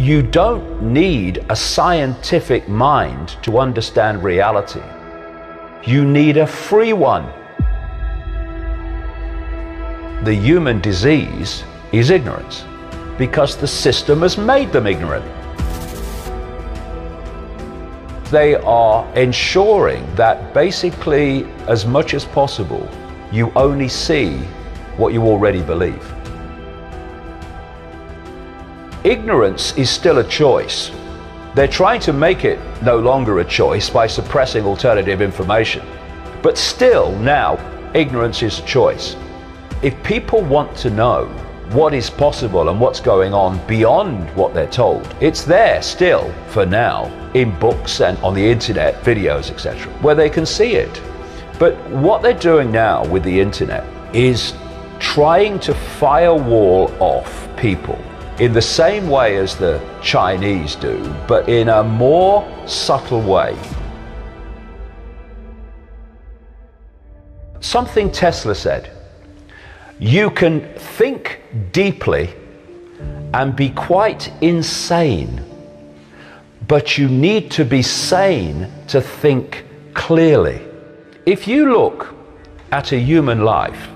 You don't need a scientific mind to understand reality. You need a free one. The human disease is ignorance, because the system has made them ignorant. They are ensuring that basically, as much as possible, you only see what you already believe. Ignorance is still a choice. They're trying to make it no longer a choice by suppressing alternative information. But still, now, ignorance is a choice. If people want to know what is possible and what's going on beyond what they're told, it's there still, for now, in books and on the internet, videos, etc., where they can see it. But what they're doing now with the internet is trying to firewall off people in the same way as the Chinese do, but in a more subtle way. Something Tesla said: you can think deeply and be quite insane, but you need to be sane to think clearly. If you look at a human life,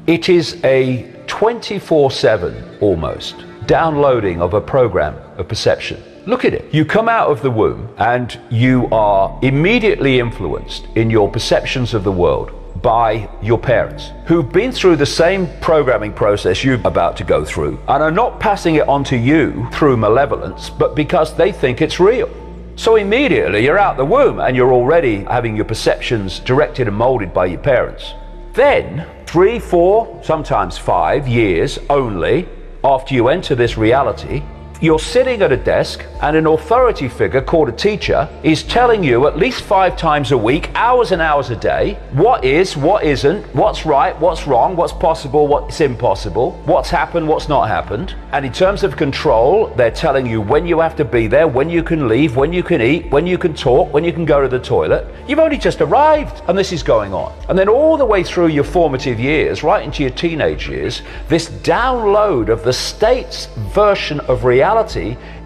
it is a 24/7 almost downloading of a program of perception. Look at it. You come out of the womb and you are immediately influenced in your perceptions of the world by your parents, who've been through the same programming process you're about to go through, and are not passing it on to you through malevolence, but because they think it's real. So immediately you're out the womb and you're already having your perceptions directed and molded by your parents. Then 3, 4, sometimes 5 years only after you enter this reality, you're sitting at a desk and an authority figure called a teacher is telling you at least 5 times a week, hours and hours a day, what is, what isn't, what's right, what's wrong, what's possible, what's impossible, what's happened, what's not happened. And in terms of control, they're telling you when you have to be there, when you can leave, when you can eat, when you can talk, when you can go to the toilet. You've only just arrived and this is going on. And then all the way through your formative years, right into your teenage years, this download of the state's version of reality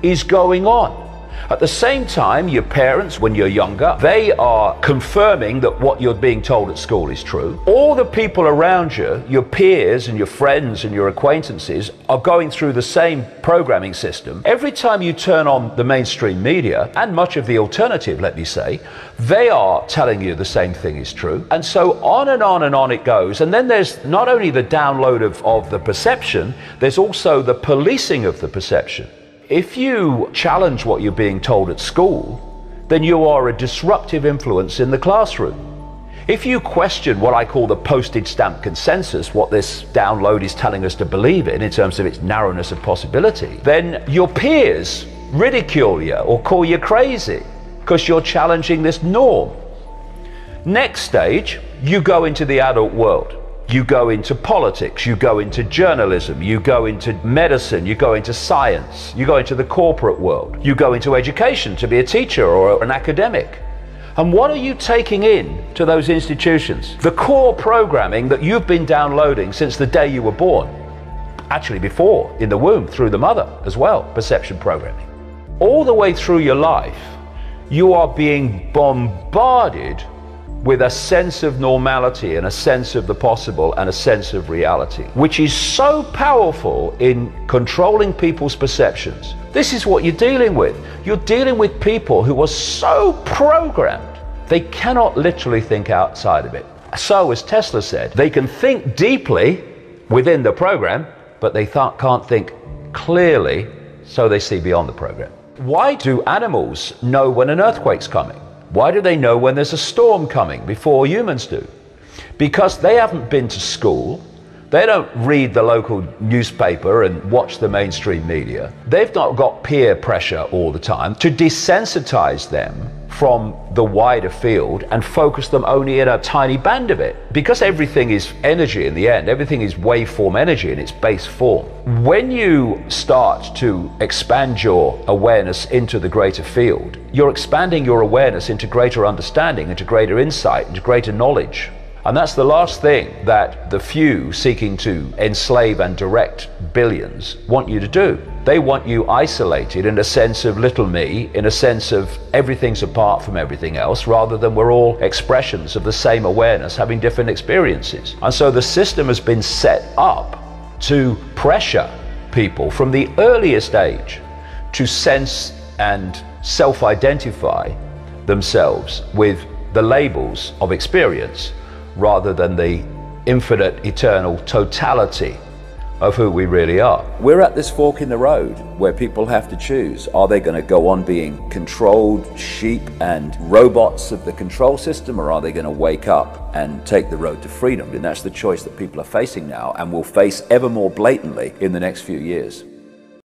is going on. At the same time, your parents, when you're younger, they are confirming that what you're being told at school is true. All the people around you, your peers and your friends and your acquaintances, are going through the same programming system. Every time you turn on the mainstream media, and much of the alternative, let me say, they are telling you the same thing is true. And so on and on and on it goes. And then there's not only the download of the perception, there's also the policing of the perception. If you challenge what you're being told at school, then you are a disruptive influence in the classroom. If you question what I call the postage stamp consensus, what this download is telling us to believe in terms of its narrowness of possibility, then your peers ridicule you or call you crazy because you're challenging this norm. Next stage, you go into the adult world. You go into politics, you go into journalism, you go into medicine, you go into science, you go into the corporate world, you go into education to be a teacher or an academic. And what are you taking in to those institutions? The core programming that you've been downloading since the day you were born. Actually before, in the womb, through the mother as well, perception programming. All the way through your life, you are being bombarded with a sense of normality and a sense of the possible and a sense of reality, which is so powerful in controlling people's perceptions. This is what you're dealing with. You're dealing with people who are so programmed, they cannot literally think outside of it. So, as Tesla said, they can think deeply within the program, but they can't think clearly, so they see beyond the program. Why do animals know when an earthquake's coming? Why do they know when there's a storm coming before humans do? Because they haven't been to school. They don't read the local newspaper and watch the mainstream media. They've not got peer pressure all the time to desensitize them from the wider field and focus them only in a tiny band of it. Because everything is energy in the end, everything is waveform energy in its base form. When you start to expand your awareness into the greater field, you're expanding your awareness into greater understanding, into greater insight, into greater knowledge. And that's the last thing that the few seeking to enslave and direct billions want you to do. They want you isolated in a sense of little me, in a sense of everything's apart from everything else, rather than we're all expressions of the same awareness having different experiences. And so the system has been set up to pressure people from the earliest age to sense and self-identify themselves with the labels of experience rather than the infinite, eternal totality of who we really are. We're at this fork in the road where people have to choose. Are they going to go on being controlled sheep and robots of the control system, or are they going to wake up and take the road to freedom? And that's the choice that people are facing now and will face ever more blatantly in the next few years.